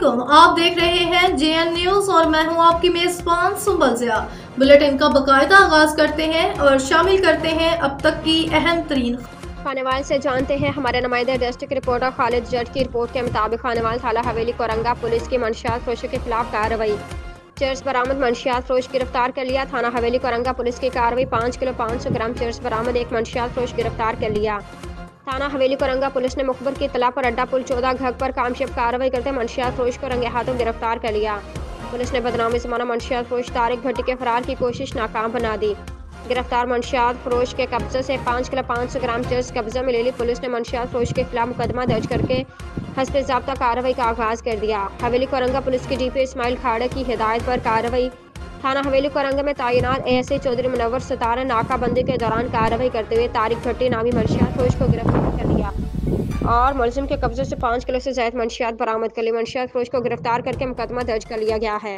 अस्सलामुअलैकुम, आप देख रहे हैं जेएन न्यूज और मैं हूं आपकी मेजबान सुंबल जिया। बुलेटिन का बकायदा आगाज करते हैं और शामिल करते हैं अब तक की अहम तरीन। खानेवाल से जानते हैं हमारे नुमाइंदे डिस्ट्रिक्ट रिपोर्टर खालिद जट की रिपोर्ट के मुताबिक खानेवाल थाना हवेली कोरंगा पुलिस की मंशियात फरोशों के खिलाफ कार्रवाई। चर्स बरामद, मंशियात फरोश गिरफ्तार कर लिया। थाना हवेली कोरंगा पुलिस की कार्रवाई। 5 किलो 500 ग्राम चर्स बरामद, एक मंशियात फरोश गिरफ्तार कर लिया। थाना हवेली कोरंगा पुलिस ने मुखबर की इतला पर अड्डा पुल 14 घग पर कामयाब कार्रवाई करते मंशियात फरोश को रंगे हाथों गिरफ्तार कर लिया। पुलिस ने बदनामी जमाना मंशियात फरोश तारिक भट्टी के फरार की कोशिश नाकाम बना दी। गिरफ्तार मंशियात फरोश के कब्जे से 5 किलो 500 ग्राम चर्स कब्जे में ले ली। पुलिस ने मंशियात फरोश के खिलाफ मुकदमा दर्ज करके हस्ब ज़ाब्ता कार्रवाई का आगाज कर दिया। हवेली कोरंगा पुलिस की डीपी इस्माइल खाड़ा की हिदायत पर कार्रवाई। थाना हवेली कोरंगा में तैनात एएसआई चौधरी मुनव्वर सितारा नाकाबंदी के दौरान कार्रवाई करते हुए तारिक भट्टी नामी मंशियात फरोश को गिरफ्तार कर लिया और मुलजिम के कब्जे से 5 किलो से ज्यादा मंशियात बरामद कर ली। मंशियात फरोश को गिरफ्तार करके मुकदमा दर्ज कर लिया गया है।